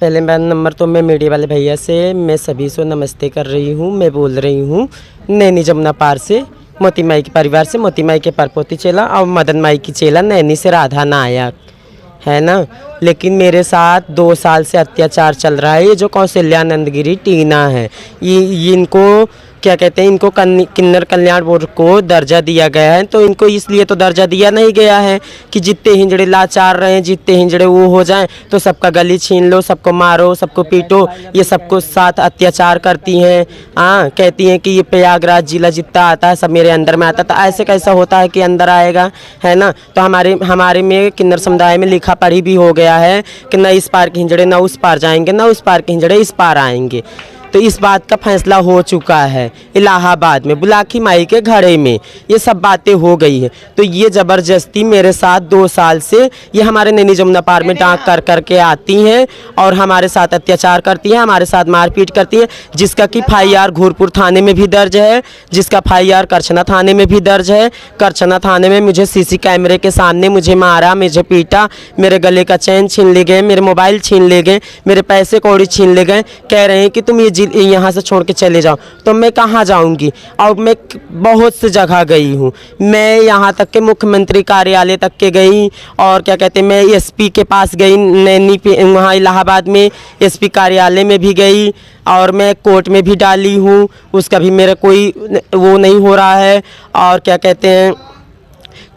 पहले मैं नंबर तो मैं मीडिया वाले भैया से मैं सभी से नमस्ते कर रही हूँ। मैं बोल रही हूँ नैनी जमुना पार से, मोती माई के परिवार से, मोती माई के परपोती चेला और मदन माई की चेला, नैनी से राधा नायक, है ना। लेकिन मेरे साथ 2 साल से अत्याचार चल रहा है। ये जो कौशल्यानंद गिरी टीना है, ये इनको क्या कहते हैं, इनको किन्नर कल्याण बोर्ड को दर्जा दिया गया है। तो इनको इसलिए तो दर्जा दिया नहीं गया है कि जितने हिंजड़े लाचार रहे, जितने हिंजड़े वो हो जाएं तो सबका गली छीन लो, सबको मारो, सबको पीटो। ये सबको साथ अत्याचार करती हैं। हाँ, कहती हैं कि ये प्रयागराज जिला जितना आता है सब मेरे अंदर में आता। तो ऐसे कैसा होता है कि अंदर आएगा, है ना। तो हमारे में किन्नर समुदाय में लिखा पढ़ी भी हो गया है कि न इस पार के हिंजड़े न उस पार जाएंगे, न उस पार के हिंजड़े इस पार आएंगे। तो इस बात का फैसला हो चुका है इलाहाबाद में, बुलाकी माई के घड़े में ये सब बातें हो गई है। तो ये ज़बरदस्ती मेरे साथ 2 साल से ये हमारे नैनी जमुना पार में डांक कर करके आती हैं और हमारे साथ अत्याचार करती हैं, हमारे साथ मारपीट करती हैं। जिसका कि FIR घूरपुर थाने में भी दर्ज है, जिसका FIR करछना थाने में भी दर्ज है। करछना थाने में मुझे CC कैमरे के सामने मुझे मारा, मुझे पीटा, मेरे गले का चैन छीन ले गए, मेरे मोबाइल छीन ले गए, मेरे पैसे कौड़ी छीन ले गए। कह रहे हैं कि तुम यहाँ से छोड़ के चले जाओ। तो मैं कहाँ जाऊँगी। और मैं बहुत सी जगह गई हूँ, मैं यहाँ तक के मुख्यमंत्री कार्यालय तक के गई और क्या कहते हैं मैं SP के पास गई नैनी पे, वहाँ इलाहाबाद में SP कार्यालय में भी गई और मैं कोर्ट में भी डाली हूँ। उसका भी मेरा कोई वो नहीं हो रहा है। और क्या कहते हैं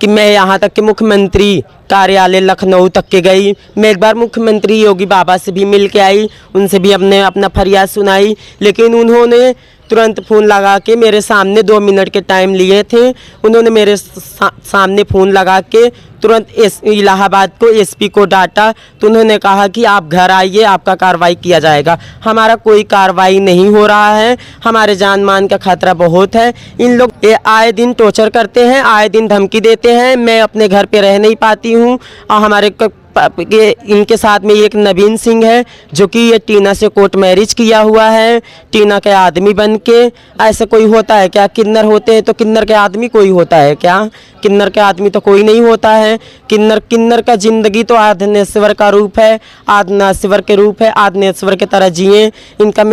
कि मैं यहाँ तक के मुख्यमंत्री कार्यालय लखनऊ तक के गई। मैं एक बार मुख्यमंत्री योगी बाबा से भी मिल के आई, उनसे भी अपना फरियाद सुनाई। लेकिन उन्होंने तुरंत फ़ोन लगा के मेरे सामने 2 मिनट के टाइम लिए थे। उन्होंने मेरे सामने फ़ोन लगा के तुरंत इलाहाबाद को SP को डांटा। तो उन्होंने कहा कि आप घर आइए, आपका कार्रवाई किया जाएगा। हमारा कोई कार्रवाई नहीं हो रहा है, हमारे जान मान का खतरा बहुत है। इन लोग आए दिन टॉर्चर करते हैं, आए दिन धमकी देते हैं। मैं अपने घर पे रह नहीं पाती हूँ। और हमारे इनके साथ में एक नवीन सिंह है जो कि ये टीना से कोर्ट मैरिज किया हुआ है, टीना के आदमी बन के। ऐसा कोई होता है क्या? किन्नर होते हैं तो किन्नर के आदमी कोई होता है क्या? किन्नर के आदमी तो कोई नहीं होता है। किन्नर का जिंदगी तो आधनेश्वर का रूप है, आधनेश्वर के रूप है, आधनेश्वर के तरह जिए। इनके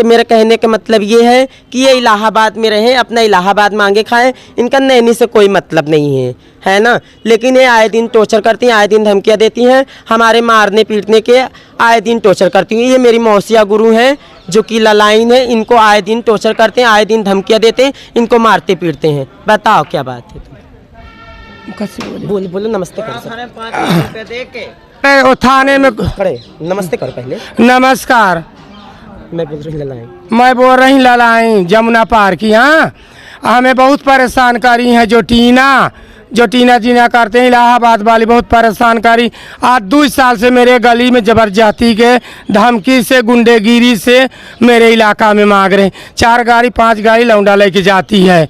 मेरे कहने का मतलब ये है कि ये इलाहाबाद में रहें, अपना इलाहाबाद मांगे खाएं। इनका नैनी से कोई मतलब नहीं है ना। लेकिन ये आए दिन टॉर्चर करती हैं, आए दिन धमकियाँ देती हैं, हमारे मारने पीटने के आए दिन टॉर्चर करती हैं। ये मेरी मौसिया गुरु हैं जो कि ललाइन है, इनको आए दिन टॉर्चर करते हैं, आए दिन धमकियाँ देते हैं, इनको मारते पीटते हैं। बताओ क्या बात है। बोलो नमस्ते करो। थाने में खड़े नमस्ते करो पहले। नमस्कार। मैं बोल रही ललाइन, मैं बोल रही ललाइन जमुना पार की। हाँ, हमें बहुत परेशान करी है जो टीना जीना करते हैं इलाहाबाद वाली, बहुत परेशान करी। आज 2 साल से मेरे गली में जबरदस्ती के धमकी से, गुंडेगिरी से मेरे इलाका में मांग रहे हैं। 4 गाड़ी 5 गाड़ी लौंडा लेके जाती है,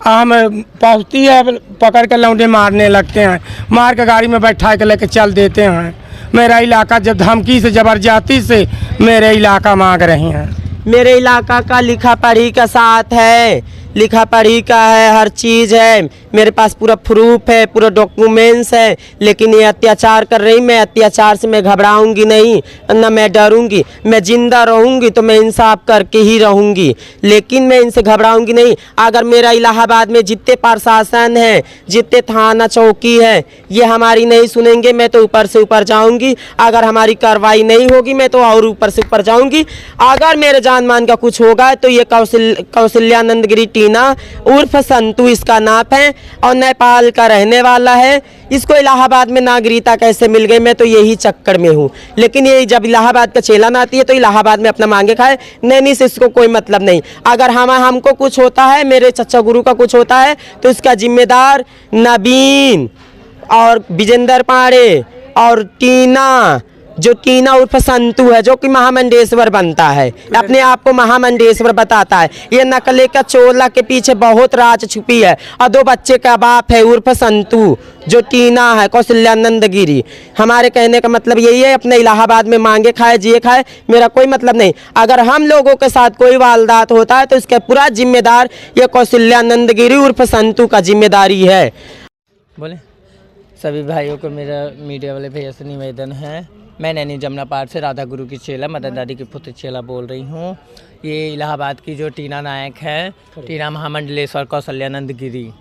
हम पहुँचती है पकड़ के लौंडे मारने लगते हैं, मार के गाड़ी में बैठा के लेके चल देते हैं। मेरा इलाका जब धमकी से जबरदस्ती से मेरे इलाका मांग रहे हैं। मेरे इलाका का लिखा पढ़ी का साथ है, लिखा पढ़ी का है, हर चीज़ है मेरे पास, पूरा प्रूफ है, पूरा डॉक्यूमेंट्स है। लेकिन ये अत्याचार कर रही, मैं अत्याचार से मैं घबराऊंगी नहीं, ना मैं डरूंगी। मैं जिंदा रहूंगी तो मैं इंसाफ करके ही रहूंगी, लेकिन मैं इनसे घबराऊंगी नहीं। अगर मेरा इलाहाबाद में जितने प्रशासन है, जितने थाना चौकी है, ये हमारी नहीं सुनेंगे, मैं तो ऊपर से ऊपर जाऊंगी। अगर हमारी कार्रवाई नहीं होगी मैं तो और ऊपर से ऊपर जाऊंगी। अगर मेरे जान मान का कुछ होगा तो ये कौशल्यानंद गिरी टीना उर्फ संतू इसका नाम है और नेपाल का रहने वाला है। इसको इलाहाबाद में नागरिकता कैसे मिल गई, मैं तो यही चक्कर में हूँ। लेकिन ये जब इलाहाबाद का चेलन आती है तो इलाहाबाद में अपना मांगे खाए, नैनी से इसको कोई मतलब नहीं। अगर हमको कुछ होता है, मेरे चचा गुरु का कुछ होता है तो इसका जिम्मेदार नवीन और विजेंद्र पांडे और टीना, जो टीना उर्फ संतू है, जो कि महामंडेश्वर बनता है, अपने आप को महामंडेश्वर बताता है। ये नकले का चोला के पीछे बहुत राज छुपी है और 2 बच्चे का बाप है उर्फ संतू, जो टीना है कौशल्यानंद गिरी। हमारे कहने का मतलब यही है, अपने इलाहाबाद में मांगे खाए, जिए खाए, मेरा कोई मतलब नहीं। अगर हम लोगों के साथ कोई वारदात होता है तो इसका पूरा जिम्मेदार ये कौशल्यानंद गिरी उर्फ संतू का जिम्मेदारी है। बोले सभी भाइयों को मेरा मीडिया वाले भैया से निवेदन है मैं नैनी जमुना पार से राधा गुरु की चेला मदन दादी की पुत्र चेला बोल रही हूँ। ये इलाहाबाद की जो टीना नायक है, टीना महामंडलेश्वर कौशल्यानंद गिरी,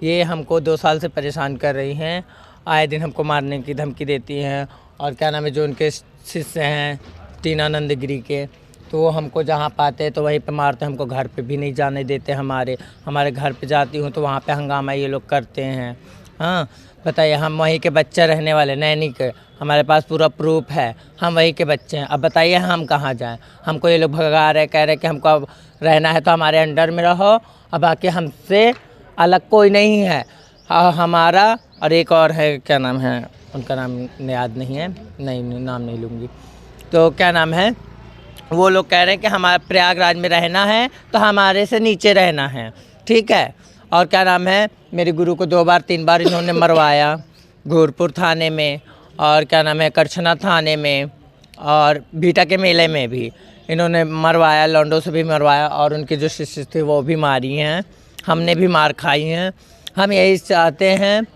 ये हमको 2 साल से परेशान कर रही हैं। आए दिन हमको मारने की धमकी देती हैं। और क्या नाम है, जो उनके शिष्य हैं टीनानंद गिरी के, तो वो हमको जहाँ पाते हैं तो वहीं पे मारते हैं। हमको घर पे भी नहीं जाने देते। हमारे घर पे जाती हूँ तो वहाँ पे हंगामा ये लोग करते हैं। हाँ बताइए, हम वहीं के बच्चे रहने वाले नैनी के, हमारे पास पूरा प्रूफ है, हम वहीं के बच्चे हैं। अब बताइए हम कहाँ जाएं? हमको ये लोग भगा रहे, कह रहे कि हमको अब रहना है तो हमारे अंडर में रहो, अब बाकी हमसे अलग कोई नहीं है। हमारा और एक और है, क्या नाम है उनका, नाम याद नहीं है, नहीं नाम नहीं लूँगी। तो क्या नाम है, वो लोग कह रहे हैं कि हमारे प्रयागराज में रहना है तो हमारे से नीचे रहना है, ठीक है। और क्या नाम है, मेरे गुरु को 2 बार 3 बार इन्होंने मरवाया, घूरपुर थाने में और क्या नाम है करछना थाने में और भीटा के मेले में भी इन्होंने मरवाया, लौंडों से भी मरवाया और उनके जो शिष्य थे वो भी मारी हैं, हमने भी मार खाई हैं। हम यही चाहते हैं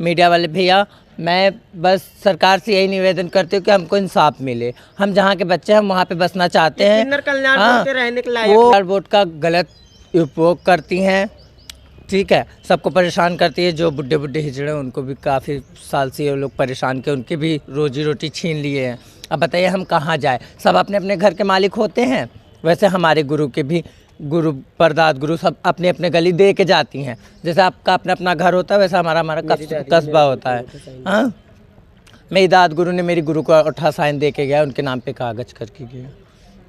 मीडिया वाले भैया, मैं बस सरकार से यही निवेदन करती हूँ कि हमको इंसाफ मिले। हम जहाँ के बच्चे हैं हम वहाँ पे बसना चाहते हैं। हाँ, वो वोट का गलत उपयोग करती हैं, ठीक है, सबको परेशान करती है। जो बुढ़े बुढ़े हिजड़े हैं उनको भी काफ़ी साल से ये लोग परेशान के, उनके भी रोजी रोटी छीन लिए हैं। अब बताइए हम कहाँ जाए? सब अपने अपने घर के मालिक होते हैं, वैसे हमारे गुरु के भी, गुरु परदाद गुरु सब अपने अपने गली दे के जाती हैं। जैसे आपका अपना अपना घर होता है वैसा हमारा कस्बा होता है। हाँ, मेरी दाद गुरु ने मेरी गुरु को 8 साइन दे के गया, उनके नाम पे कागज करके गया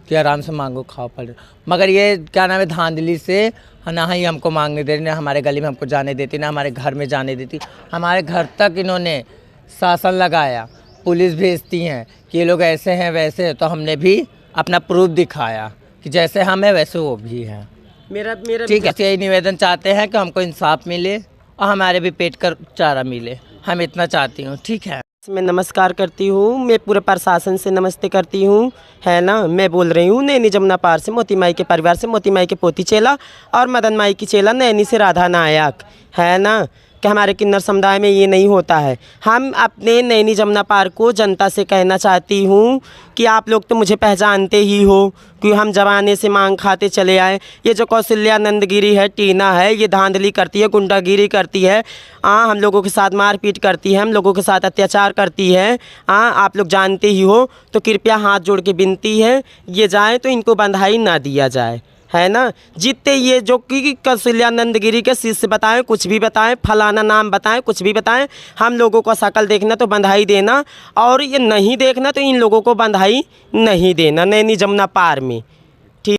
कि आराम से मांगो खाओ पड़े। मगर ये क्या नाम है, धांधली से ना ही हमको मांगने दे रही, ना हमारे गली में हमको जाने देती, ना हमारे घर में जाने देती। हमारे घर तक इन्होंने शासन लगाया, पुलिस भेजती हैं कि ये लोग ऐसे हैं वैसे हैं। तो हमने भी अपना प्रूफ दिखाया कि जैसे हम हैं वैसे वो भी हैं। मेरा ठीक है, यही निवेदन चाहते हैं कि हमको इंसाफ मिले और हमारे भी पेट का चारा मिले, हम इतना चाहती हूँ, ठीक है। मैं नमस्कार करती हूँ, मैं पूरे प्रशासन से नमस्ते करती हूँ, है ना। मैं बोल रही हूँ नैनी जमुना पार से, मोती माई के परिवार से, मोती माई के पोती चेला और मदन माई की चेला, नैनी से राधा नायक, है ना। कि हमारे किन्नर समुदाय में ये नहीं होता है। हम अपने नैनी जमुना पार को जनता से कहना चाहती हूँ कि आप लोग तो मुझे पहचानते ही हो कि हम ज़माने से मांग खाते चले आए। ये जो कौशल्यानंद गिरी है, टीना है, ये धांधली करती है, गुंडागिरी करती है, हम लोगों के साथ मारपीट करती है, हम लोगों के साथ अत्याचार करती है। आप लोग जानते ही हो। तो कृपया हाथ जोड़ के विनती है, ये जाए तो इनको बंधाई ना दिया जाए, है ना। जितने ये जो कि कौशल्यानंद गिरी के शिष्य बताएं, कुछ भी बताएं, फलाना नाम बताएं, कुछ भी बताएं, हम लोगों को शकल देखना तो बंधाई देना, और ये नहीं देखना तो इन लोगों को बंधाई नहीं देना नैनी जमुना पार में।